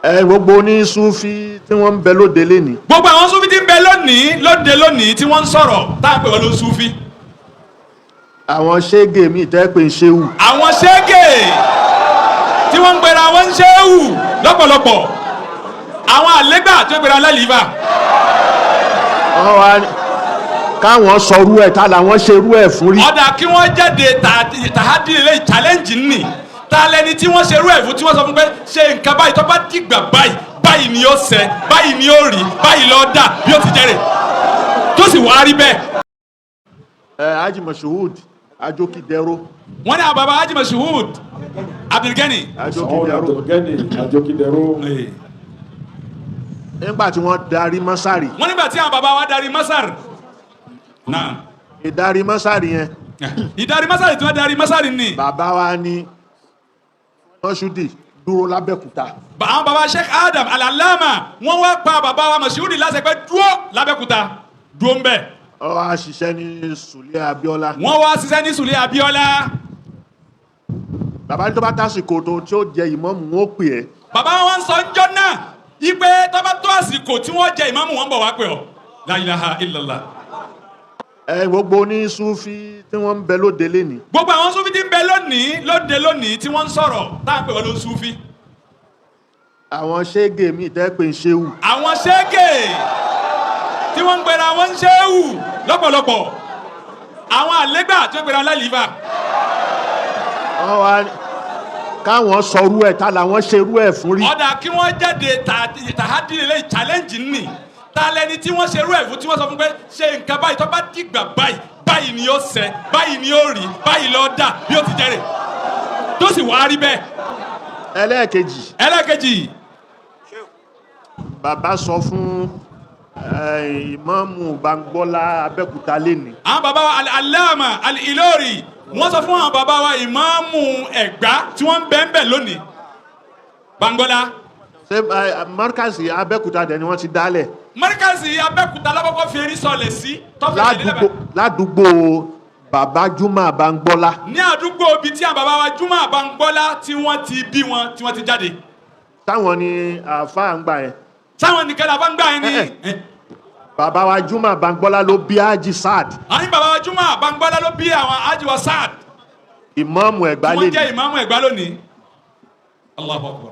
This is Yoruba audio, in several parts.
gbogbo ní Sufi tí wọ́n ń bẹ lóde lénìí. gbogbo àwọn Sufi tí ń bẹ lónìí tí wọ́n ń sọ̀rọ̀ tá à ń pè wọ́n ló Sufi. àwọn ṣége mi tẹ́ pé ń ṣéwù. àwọn ṣége tí wọ́n ń pera wọn ń ṣéwù lọ́pọ̀lọpọ̀. àwọn àlégbà tí wọ́n ń pera lálìíbà. wọ́n wá káwọn sọrú ẹ̀ tá làwọn ṣerú ẹ̀ fún rí. ọ̀dà kí wọ́n jáde tàhádì lè challenge nì ta lẹni tí wọ́n ṣerú ẹ̀ fún tí wọ́n sọ fún pé ṣe nǹkan báyìí tó bá dìgbà báyìí ni ó ṣẹ báyìí ni ó rí báyìí lọ́ọ́ dà bí ó ti jẹ́rè tó sì wá rí bẹ́ẹ̀. Haji Mashood Ajokidero. wọ́n ní àwọn baba Haji Mashood Abdulgani. Ajokidero. nígbà tí wọ́n darí Masari. wọ́n nígbà tí àwọn baba wa darí Masari. náà. ìdarí Masari yẹn. ìdarí Masari tí wọ́n darí Masari ni. bàbá wa ní Mashoodi dúró lábẹ́kúta. àwọn baba Sheikh Adam Al-Allama wọ́n wá pa baba wa Mashoodi láṣẹ pé dúró lábẹ́kúta dúró ń bẹ̀. ó wá ṣiṣẹ́ ní Sùlẹ̀ Abíọ́lá. wọ́n wá ṣiṣẹ́ ní Sùlẹ̀ Abíọ́lá. bàbá ní tó bá tásìkò tó tí ó jẹ ìmáàmù wọn ó pè é. bàbá wọn sọ ń jọ náà ipe tó bá tó àsìkò tí wọ́n jẹ ìmáàmù wọn bọ̀ wá pè ọ́ La ilaha illallah. gbogbo ní Sufi tí wọ́n ń bẹ lóde lénìí. gbogbo àwọn Sufi tí ń bẹ lónìí tí wọ́n ń sọ̀rọ̀ tá à ń pè wọ́n ló Sufi. àwọn ṣége mi tẹ́ pé ń ṣéwù. àwọn ṣége tí wọ́n ń pera wọn ń ṣéwù lọ́pọ̀lọpọ̀. àwọn àlégbà tí wọ́n pera lálìíbà. wọ́n wá káwọn sọrú ẹ̀ tá làwọn ṣerú ẹ̀ fún rí. ọ̀dà kí wọ́n jáde tàhádì lè challenge nì ta lẹni tí wọ́n ṣerú ẹ̀ fún tí wọ́n sọ fún pé ṣe nǹkan báyìí tó bá dìgbà báyìí ni ó ṣẹ báyìí ni ó rí báyìí lọ́ọ́ dà bí ó ti jẹ́rè tó sì wá rí bẹ́ẹ̀. ẹlẹ́ẹ̀kejì. bàbá sọ fún ìmáàmù Bangbọ́lá Abẹ́òkúta lénìí. àwọn bàbá wa Al-Allama Alilory wọ́n sọ fún àwọn bàbá wa ìmáàmù Ẹ̀gbá tí wọ́n ń bẹ́ẹ̀ lónìí Bangbọ́lá. ṣé Markazi Abẹ́òkúta dẹ̀ ni wọ́n ti dálẹ̀. Markazi Abẹ́òkúta lábọ́kọ́ fi erí sọlẹ̀ sí. ládùúgbò bàbá Juma Bangbọ́lá. ní àdúgbò ibi tí àwọn bàbá wa Juma Bangbọ́lá tí wọ́n ti bí wọn tí wọ́n ti jáde. táwọn ni àáfàá ń gbà yẹn. táwọn nìkan làbá ń gbà yẹn ni. bàbá wa Juma Bangbọ́lá ló bí Haji Saad. àní bàbá wa Juma Bangbọ́lá ló bí àwọn Haji wa Saad. ìmáàmù Ẹ̀gbá lónìí. wọ́n jẹ́ ìmáàmù Ẹ̀gbá lónìí. Allahu Akbar.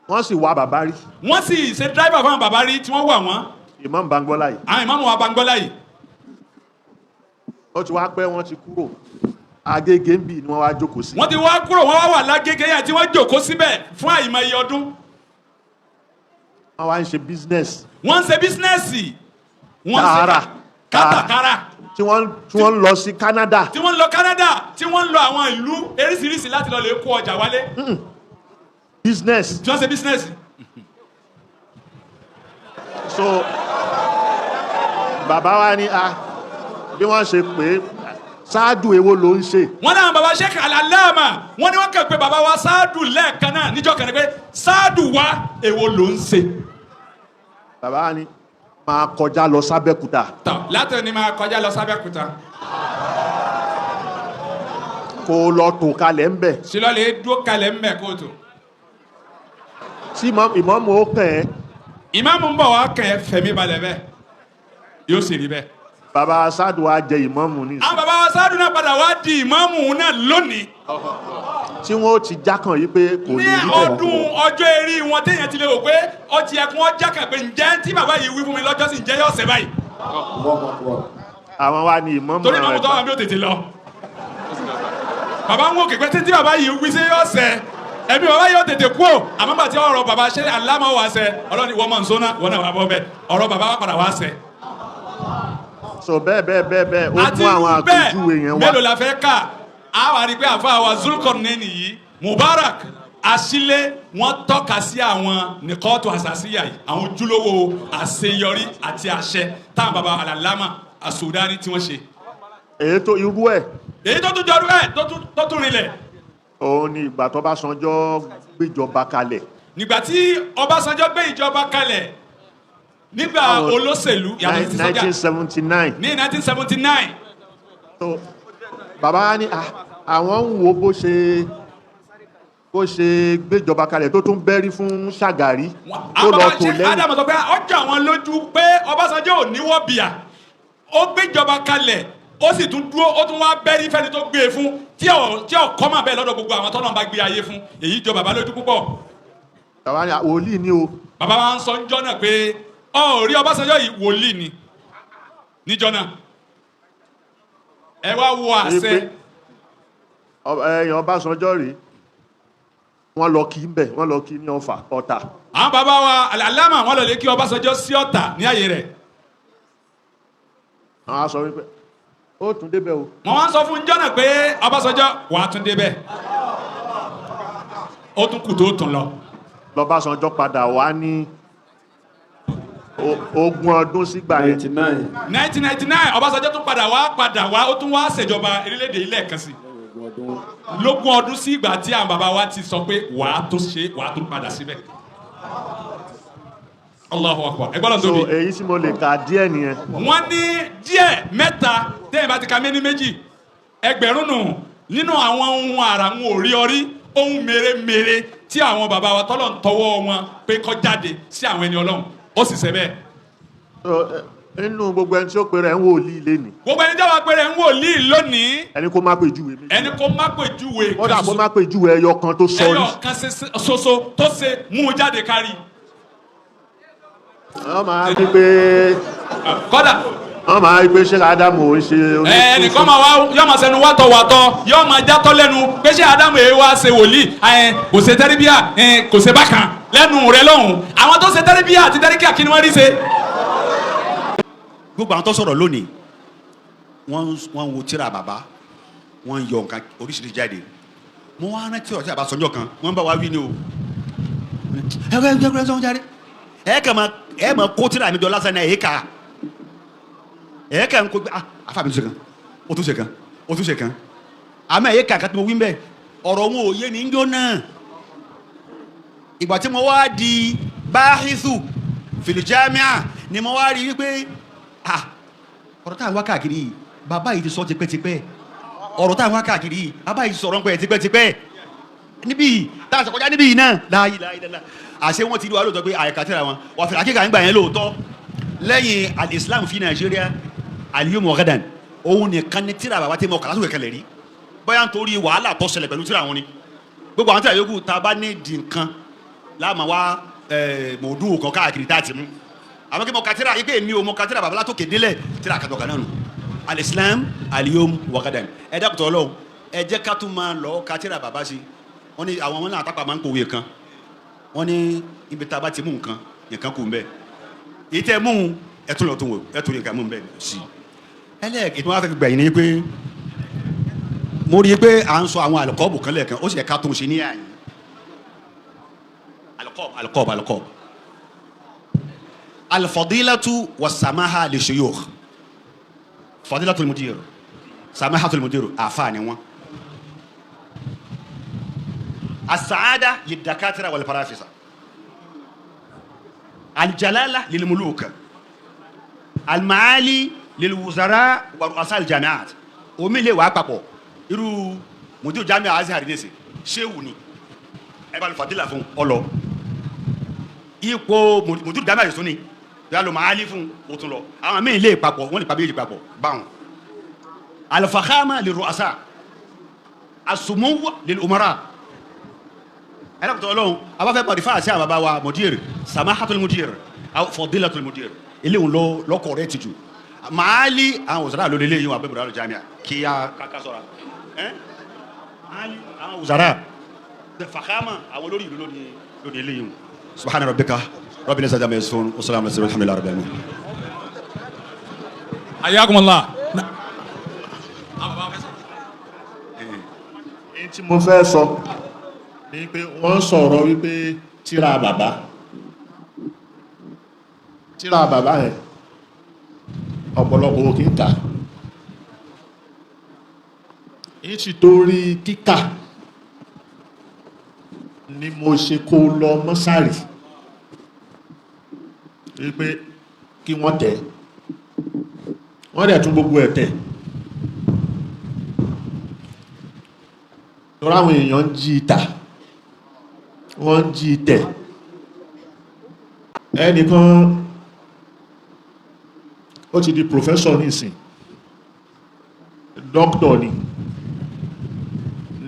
wọ́n sì wá bàbá rí. wọ́n sì ṣe dráìbà fún àwọn bàbá rí tí wọ́n wà wọ́n. ìmáàmù Bangbọ́lá yìí. àwọn ìmáàmù wa Bangbọ́lá yìí. ó ti wá pẹ́ wọ́n ti kúrò Agége ń bì ni wọ́n wá jókòó sí. wọ́n ti wá kúrò wọ́n wà lágége yẹn tí wọ́n jókòó síbẹ̀ fún àìmọye ọdún. wọ́n wá ń ṣe bísínẹ́sì. wọ́n ń ṣe bísínẹ́sì. wọ́n ń ṣe kátàkárà. tí wọ́n lọ sí Canada. tí wọ́n lọ Canada tí wọ́n lọ àwọn ìlú eríṣiríṣi láti lọ lè kó ọjà wálé. business. tí wọ́n ṣe business. so bàbá wa ní bí wọ́n ṣe pé Sáàdù èwo ló ń ṣe. wọ́n náà bàbá Sheikh Al-Allama wọ́n ní wọ́n kàn pé bàbá wa Sáàdù lẹ́ẹ̀kan náà níjọ́ kan ní pé Sáàdù wa èwo ló ń ṣe. bàbá wa ní máa kọjá lọ sábẹ́kúta. tọ́ látọ̀ ni máa kọjá lọ sábẹ́kúta. kó lọ tó kalẹ̀ ń bẹ̀. sílọ́ lè dúró kalẹ̀ ń bẹ̀ kó tó. tí ìmáàmù ó kàn ẹ́. ìmáàmù ń bọ̀ wá kàn ẹ́ fẹ̀mí balẹ̀ bẹ́ẹ̀ yóò sì rí bẹ́ẹ̀. bàbá Sáàdù wa jẹ ìmáàmù ní. àwọn bàbá Sáàdù náà padà wá di ìmáàmù náà lónìí. tí wọ́n ti jákàn yìí pé kò ní rí bẹ́ẹ̀. ní ọdún ọjọ́ eré wọn téèyàn ti lè wò pé ọtí ẹkùn ọjà kan pé ǹjẹ́ tí bàbá yìí wí fún mi lọ́jọ́ sí ǹjẹ́ yóò ṣe báyìí. àwọn wa ni ìmáàmù torí ìmáàmù tó wà mí ò tètè lọ. bàbá ń wò kékeré tí bàbá yìí wí sí yóò ṣẹ ẹbí bàbá yóò tètè kú ò àmọ́ bàtí ọ̀rọ̀ bàbá ṣe aláma wà ṣẹ ọlọ́ni wọ́n mọ̀ nsọ́nà wọ́n náà wà bọ́ bẹ́ẹ̀ ọ̀rọ̀ bàbá wa padà wà ṣẹ. so bẹ́ẹ̀ ó mú àwọn àpèjúwe yẹn wá. mélòó la fẹ́ kà á wà rí pé àfa àwa Zulkarnaini yìí Mubarak Asílẹ̀ wọ́n tọ́ka sí àwọn nìkọ́tù àṣàṣìyà yìí àwọn ojúlówó àṣeyọrí àti àṣẹ táwọn bàbá Al-Allama As-Sudani tí wọ́n ṣe. èyí tó irú ẹ̀. èyí tó tún jọrú ẹ̀ tó tún rinlẹ̀. òun ni ìgbà tó Ọbásanjọ́ gbéjọba kalẹ̀. nígbà tí Ọbásanjọ́ gbé ìjọba kalẹ̀ nígbà olóṣèlú yàtọ̀ sí sọ́jà 1979. ní 1979. so bàbá wa ní àwọn ń wo bó ṣe kó ṣe gbéjọba kalẹ̀ tó tún bẹ́rí fún Ṣàgàrí tó àwọn lọ bàbá tó ṣe lẹ́yìn. Ádámù sọ pé ọjà àwọn lójú pé Ọbásanjọ́ ò níwọ́ bìà ó gbéjọba kalẹ̀ ó sì tún dúró ó tún wá bẹ́rí fẹ́ni tó gbé e fún tí ò kọ́ mà bẹ́ẹ̀ lọ́dọ̀ gbogbo àwọn tọ́lọ́ bá gbé ayé fún èyí jọ bàbá lójú púpọ̀. bàbá ni wòlíì ni o. bàbá wa ń sọ níjọ́ náà pé ọ rí Ọbásanjọ́ yìí wòlíì ni níjọ́ náà ẹ wá wo àṣẹ. ẹ̀yàn Ọbásanjọ́ rèé wọ́n lọ kí ń bẹ̀ wọ́n lọ kí ní Ọ̀fà Ọ̀tà. àwọn bàbá wa alámà wọn lọ lè kí Ọbásanjọ́ sí Ọ̀tà ní àyè rẹ̀. àwọn aṣọ wípé ó tún débẹ̀ o. wọ́n wá ń sọ fún jọ́nà pé Ọbásanjọ́ wàá tún débẹ̀ ó tún kù tó tún lọ. lọ́básanjọ́ padà wá ní ogún ọdún sígbà yẹn. 1999 Ọbásanjọ́ tún padà wá ó tún wá ṣèjọba orílẹ̀-èdè ilẹ̀ kan sí lógún ọdún sí ìgbà tí àwọn bàbá wa ti sọ pé wàá tún padà síbẹ̀. Allahu Akbar ẹgbẹ́ lọ́dún tóbi. so èyí tí mo lè kà díẹ̀ nìyẹn. wọ́n ní díẹ̀ mẹ́ta tẹ́yìn bá ti ka méní méjì ẹgbẹ̀rún nù nínú àwọn ohun àrà ń orí ohun mèremère tí àwọn bàbá wa tọ́lọ̀ ń tọwọ́ wọn pé kó jáde sí àwọn ẹni Ọlọ́run ó sì ṣe bẹ́ẹ̀. nínú gbogbo ẹni tí ó pèrè ń wòlíì lénìí. gbogbo ẹni tí wọ́n pèrè ń wòlíì lónìí. ẹni kó má pèjúwe méjì. ẹni kó má pèjúwe. kódà kó má pèjúwe ẹyọ kan tó sọ rí. ẹyọ kan ṣoṣo tó ṣe mú un jáde kárí. wọ́n máa ń pè kódà wọ́n máa ń pè ṣé Ádámù ò ń ṣe oníṣòwò. ẹnìkan máa wá yóò máa sẹnu wátọ̀wátọ̀ yóò máa játọ́ lẹ́nu pé ṣé Ádámù èyí wá ṣe wòlíì kò ṣe tẹ́rìbíà kò ṣe bákan lẹ́nu rẹ lọ́hùn àwọn tó ṣe tẹ́rìbíà àti tẹ́rìkíà kí ni wọ́n rí ṣe. gbogbo àwọn tó sọ̀rọ̀ lónìí wọ́n wo tíra bàbá wọ́n yọ nǹkan oríṣiríṣi jáde mo wá rántí ọ̀sẹ̀ àbásọ́jọ́ kan wọ́n bá wa wí ni o ẹ máa kó tíra mi jọ lásán náà èékà ń kó afa mi tún ṣe kan ó tún ṣe kan ó tún ṣe kan àmọ́ èékà kan tí mo wí mbẹ́ ọ̀rọ̀ wọn ò yé ní njó náà ìgbà tí mo wá di báhísù fìlìjámíà ni mo wá rí wípé ọ̀rọ̀ tá à ń wá káàkiri yìí bàbá yìí ti sọ tipẹ́tipẹ́ ọ̀rọ̀ tá à ń wá káàkiri yìí bàbá yìí ti sọ̀rọ̀ ń pẹ́ tipẹ́tipẹ́ níbí yìí tá a sọ kọjá níbí yìí náà láàyè àṣẹ wọn ti rí wa lóòótọ́ pé àyẹ̀ká tẹ̀ra wọn wà fìlà kíkà ń gbà yẹn lóòótọ́ lẹ́yìn al-Islam fi Nàìjíríà al-yawm wa ghadan òun nìkan ní tíra bàbá tí mo kàlásù kẹ̀kẹ́ lẹ̀ rí bóyá nítorí wàhálà tó ṣẹlẹ̀ pẹ̀lú tíra wọn ni gbogbo àwọn tíra yòókù tá a bá ní di nǹkan láàmà wá mọ̀ọ́dún kan káàkiri tá a ti mú àwọn kí mo ka tíra ike mi o mo ka tíra bàbá látòkè délẹ̀ tíra àkàtọ̀ kan náà nù al-Islam al-yawm wa ghadan ẹ dákùtọ̀ Ọlọ́run ẹ jẹ́ ká tún máa lọ ka tíra bàbá sí wọ́n ní àwọn ọmọ náà àtàpà máa ń kòwé kan wọ́n ní ibi tá a bá ti mú nǹkan kù ń bẹ́ẹ̀ èyí tẹ́ mú ẹtún lọ tún wò ẹtún nǹkan mú ń bẹ́ẹ̀ sí ẹlẹ́ẹ̀kì tí wọ́n á fẹ́ fi gbẹ̀yìn ni pé mo rí i pé à ń sọ àwọn àlùkọ́ọ̀bù kan lẹ́ẹ̀kan ó sì ẹ̀ka tó ń ṣe ní àyè àlùkọ́ọ̀bù alfadilatu wa samaha li shuyukh fadilatu al-mudir samahatu al-mudir àfáà ni wọ́n السعادة للدكاترة والفرافسة الجلالة للملوك المعالي للوزراء ورؤساء الجامعات omi le wà papọ̀ irú mudir jamiu azhar nese sehu ni ẹ bá lu fadila fún ọlọ ipò mudir jamiu azizu ni yà lọ maali fún o tún lọ àwọn míì lè papọ̀ wọ́n lè pa méjì papọ̀ báwọn alfahama liru'asa asumuwu lilumara ẹ̀rọ kòtò ọlọ́run abáfẹ́ pàdé fáàsì àwọn bàbá wa mudir samahatul mudir fadilatul mudir eléhùn lọ́kọ̀ rẹ̀ ti jù maali àwọn òsàrà ló lélẹ́yìn wọn abẹ́bùrọ̀ àlọ́ jami'a kí a kàkà sọ̀rọ̀ maali àwọn òsàrà fàkámà àwọn olórí ìlú lónìí eléyìn subhana rabbika rabbil izzati amma yasifun wa salamun ala alhamdulillahi rabbil alamin. ayakumullah. èyí tí mo fẹ́ sọ ni pé wọ́n sọ̀rọ̀ wípé tíra bàbá yẹn ọ̀pọ̀lọpọ̀ òkè ń kà èyí sì torí kíkà ni mo ṣe kó lọ mọ́sàrì wípé kí wọ́n tẹ̀ wọ́n dẹ̀ tún gbogbo ẹ̀ tẹ̀ tọ́ra àwọn èèyàn ń jí ìta wọ́n jí tẹ̀. Ẹnìkan ó ti di professor nísìn, doctor ni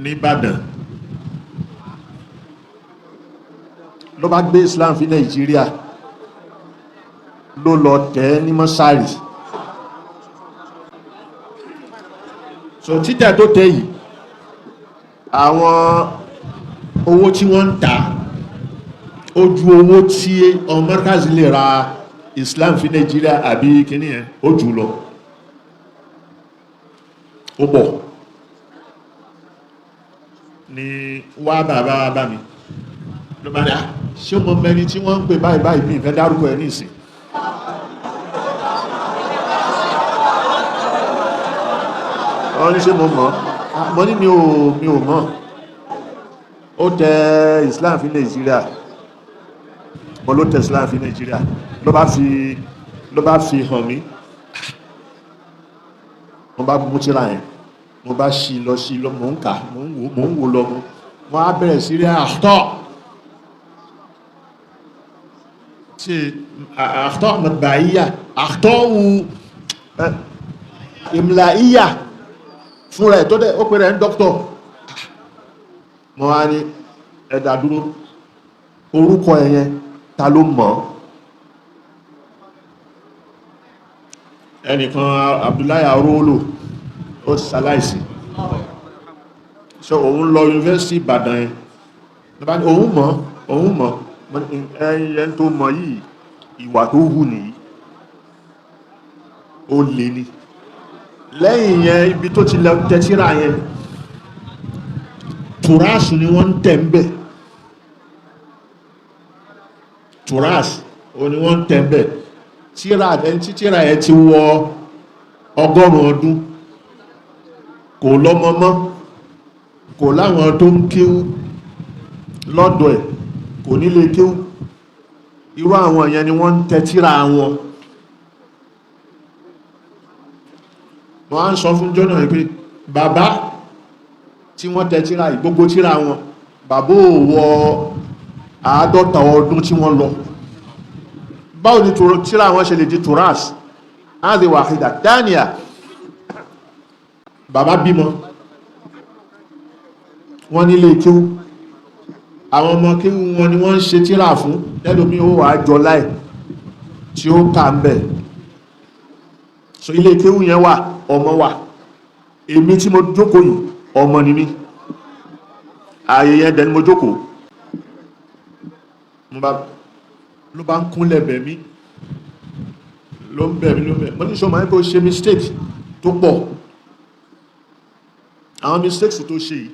ní Ìbàdàn, ló bá gbé Islam fi Nàìjíríà, ló lọ tẹ̀ ní mọ́sárì. So títẹ̀ tó tẹ̀ yìí, àwọn owó tí wọ́n ń tà ó ju owó tí ọmọ Markaz lè ra Islam fi Nàìjíríà àbí kìíní yẹn ó jù lọ, ó bọ̀ ni wá bàbá bá mi ló bá dá ṣé mo mẹ́ni tí wọ́n ń pè báyìí báyìí bí ìfẹ́ dárúkọ ẹ̀ ní ìsìn. wọ́n ní ṣé mo mọ̀, mo ní mi ò mọ̀. Ó tẹ̀ Islam fi Nàìjíríà, mo ló tẹ̀ Islam fi Nàìjíríà, ló bá fi hàn mí. Mo bá mú tírà yẹn, mo bá ṣí lọ mò ń kà, mò ń wò lọ, mo á bẹ̀rẹ̀ sí rí àhtọ́ matba'iyya, àhtọ́ imla'iyya fúnra ẹ̀ tó dẹ̀ ó pèrè ń dọ́kítọ̀. Mo wá ní ẹ̀dà dúró, orúkọ ẹ̀yẹn ta ló mọ̀? Ẹnìkan Abdullahi arólò ó ti ṣaláìsí, so òun lọ yunifásitì Ìbàdàn yẹn, òun mọ̀ ẹyẹn tó mọ̀ yìí ìwà tó hù nìyí, ó lè ní. Lẹ́yìn yẹn ibi tó ti lẹ tẹ́tíra yẹn tùrásù ni wọ́n ń tẹ̀ ń bẹ̀, tùrásù o ni wọ́n ń tẹ̀ ń bẹ̀. Tíra ẹ̀ ti wọ 100 ọdún, kò lọ́mọ mọ́, kò láwọn tó ń kéwú lọ́dọ̀ ẹ̀, kò nílé kéwú. Irú àwọn yẹn ni wọ́n ń tẹ̀ tíra wọn. Wọ́n á ń sọ fún jọ́nà pé bàbá tí wọ́n tẹ̀ tíra yìí, gbogbo tíra wọn, bàbá ò wọ 50 ọdún tí wọ́n lọ. Báwo ni tíra wọn ṣe lè di turas? Hadi wahida taniya, bàbá bímọ, wọ́n nílé kíw, àwọn ọmọ kíw wọn ni wọ́n ń ṣe tíra fún, lẹ́lòmí ó wà jọ láì tí ó kà ń bẹ̀. So ilé kíw yẹn wà, ọmọ wà. Èmi tí mo jókòó yìí, ọmọ ni mí, ààyè yẹn dẹni mo jókòó, ló bá ń kúnlẹ̀ bẹ̀ mí, ló ń bẹ̀ mí, mo ní ṣọ́mọ̀ ẹ́kọ́ ṣe mistake tó pọ̀. Àwọn mistakes tó ṣe yìí,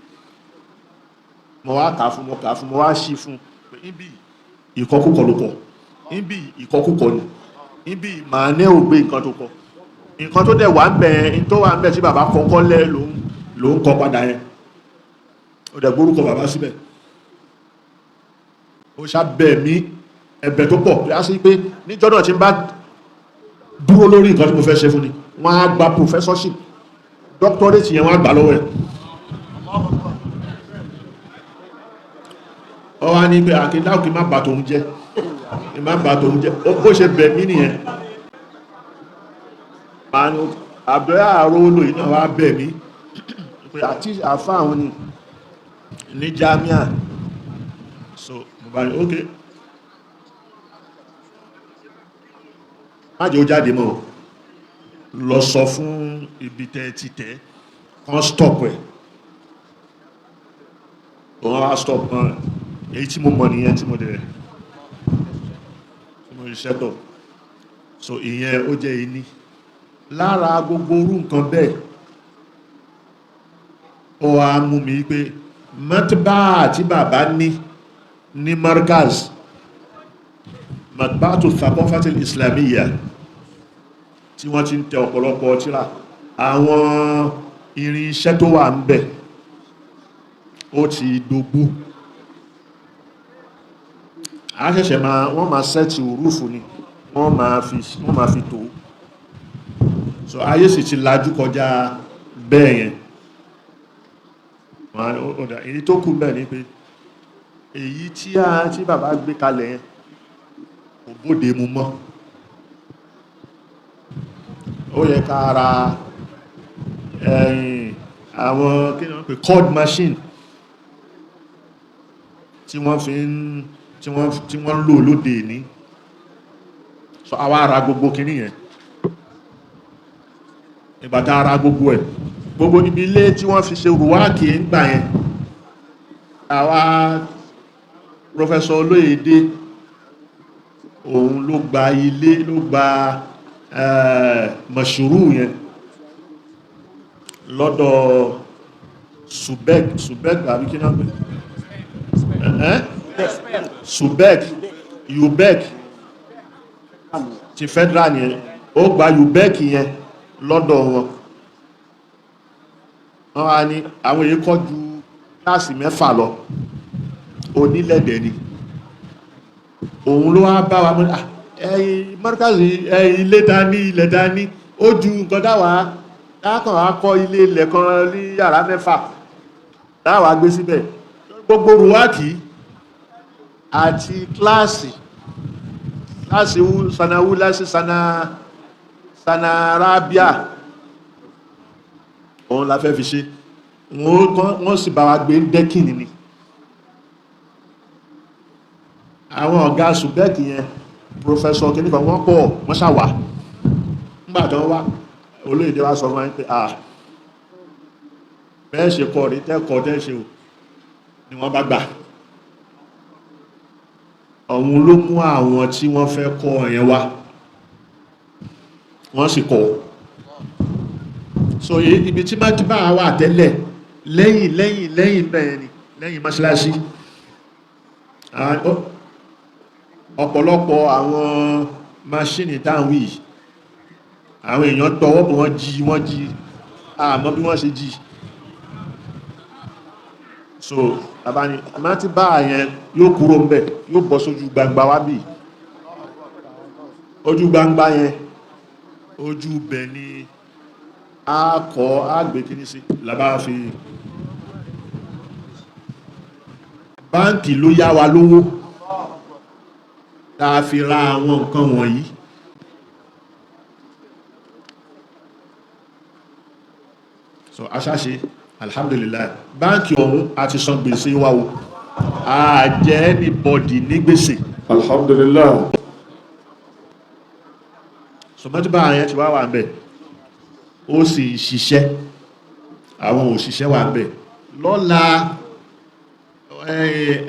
mo wá kà fún, mo wá ṣí fún pé níbi ìkọkúkọ ló kọ, níbi ìkọkúkọ ni, níbi màá ní ògbé nǹkan tó kọ, nǹkan tó dẹ̀ wà ń bẹ̀, tó wà ń bẹ̀ tí bàbá kọ́kọ́ lẹ́ ló ń kọ padà yẹn, ó dẹ̀ gbórúkọ bàbá síbẹ̀. Ó ṣá bẹ̀ mí ẹ̀bẹ̀ tó pọ̀, bí a sí pé níjọ́ náà tí ń bá dúró lórí nǹkan tí mo fẹ́ ṣe fún ni, wọ́n á gba professorship, doctorate yẹn wọ́n á gbà lọ́wọ́ ẹ̀. Ó wá ní pé àkídáwò má bà tòun jẹ́, ó ṣe bẹ̀ mí nìyẹn. Abdullahi arólò iná wá bẹ̀ mí pé àti àfá àwọn ní jamia. So mo bá ní okay, májẹ̀ ó jáde mọ́, lọ sọ fún ibi tẹ́ ti tẹ́ kan stop ẹ̀. Wọ́n wá stop náà, èyí tí mo mọ̀ nìyẹn tí mo dẹ̀ ṣẹ́tọ̀. So ìyẹn ó jẹ́ iní lára gbogbo orú nǹkan bẹ́ẹ̀. Ó wá mú mi pé matbaa tí bàbá ní Markaz, matbaatu thaqafatil islamiyya, tí wọ́n ti ń tẹ ọ̀pọ̀lọpọ̀ tírà, àwọn irin iṣẹ́ tó wà ń bẹ̀ ó ti dógbó. A ṣẹ̀ṣẹ̀ wọ́n máa sẹ́ẹ̀tì òrùfù ni, wọ́n máa fi tó. So ayé sì ti lajú kọjá bẹ́ẹ̀ yẹn. Èyí tó kù bẹ́ẹ̀ ni pé èyí tí bàbá gbé kalẹ̀ yẹn kò bóde mu mọ́. Ó yẹ ká ra àwọn kí ni wọ́n pè cord machine tí wọ́n lò lóde ní. So àwa ara gbogbo kìíní yẹn, ìgbàtà ara gbogbo ẹ̀, gbogbo níbi ilé tí wọ́n fi ṣe rùwáàkì ń gbà yẹn, àwa Professor Olóyèdé òun ló gba ilé, ló gba mọ̀ṣúrù yẹn lọ́dọ̀ Subek àbí kí náà pè Subek ti federal yẹn, ó gba Ubek yẹn lọ́dọ̀ wọn. Wọ́n wá ní àwọn èyí kọ́ ju kíláàsì 6 lọ, onílẹ̀dẹ̀ ni. Òun ló wá bá wa mọ́ ẹ̀yìn Markaz ilé ilẹ̀ dání ó ju nǹkan dákàn wá kọ́ ilé ilẹ̀ kan ní yàrá 6 dáwà gbé síbẹ̀. Gbogbo rùwákì àti kíláàsì sanawu láti sanarabia òun la fẹ́ fi ṣe. Wọ́n sì bá wa gbé dẹ́kìnì ni. Àwọn ọ̀gá Subek yẹn, Professor kìnnìkan wọ́n pọ̀, wọ́n ṣàwà nígbàtán wá. Olóyèdé wá sọ fún wọn pé bẹ́ẹ̀ ṣe kọ́ rí tẹ́kọ̀ọ́ tẹ́ṣe ò ni wọ́n bá gbà. Òun ló mú àwọn tí wọ́n fẹ́ kọ́ ẹ̀yẹn wá, wọ́n sì kọ́. So ibi tí máa ti bá wà tẹ́lẹ̀ lẹ́yìn bẹ́ẹ̀ ni, lẹ́yìn mọ́ṣáláṣí, ọ̀pọ̀lọpọ̀ àwọn máṣínì táwọn yìí àwọn èèyàn tọwọ́ bọ̀ wọ́n jí àmọ́ bí wọ́n ṣe jí. So àbáni àmá ti bá àyẹn yóò kúrò ń bẹ̀, yóò bọ́ sójú gbangba wá bí. Ojú gbangba yẹn, ojú bẹ̀ ni a kọ́ àgbé kìíní sí làbá fi. Báǹkì ló yá wa lówó tá a fi ra àwọn nǹkan wọ̀nyí. So aṣáṣe alhamdulillah, báǹkì ọ̀hún àti san gbèsè wa o, a jẹ́ anybody ní gbèsè alhamdulillah. So mọ́tíbà àyẹn ti wá wà ń bẹ̀, ó sì ṣiṣẹ́, àwọn òṣìṣẹ́ wà ń bẹ̀. Lọ́la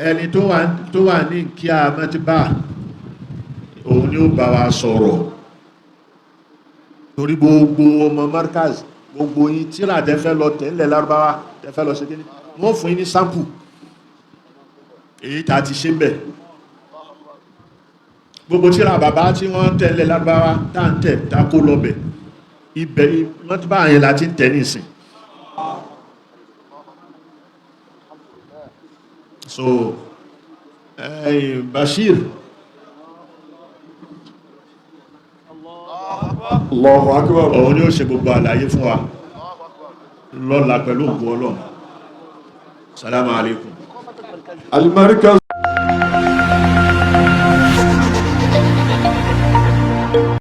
ẹni tó wà ní kí a mọ́tíbà òun ni ó bá wa sọ̀rọ̀, torí gbogbo ọmọ Markaz gbogbo yín tíra tẹ́fẹ́ lọ tẹ́lẹ̀ Lárúbáwá tẹ́fẹ́ lọ ṣe kí ní wọ́n fún yín ní sample èyí tàà ti ṣe bẹ̀. Gbogbo tíra bàbá tí wọ́n tẹ́lẹ̀ Lárúbáwá táǹtẹ̀ takó lọ́bẹ̀ ibẹ̀ wọ́n ti bá àyẹn láti tẹ́ nìsìn. So Bashir Allahu akbar. Òun ni ó ṣe gbogbo àlàyé fún wa lọ́la pẹ̀lú ògùn Ọlọ́run. Salamu alaikum. Al-Markaz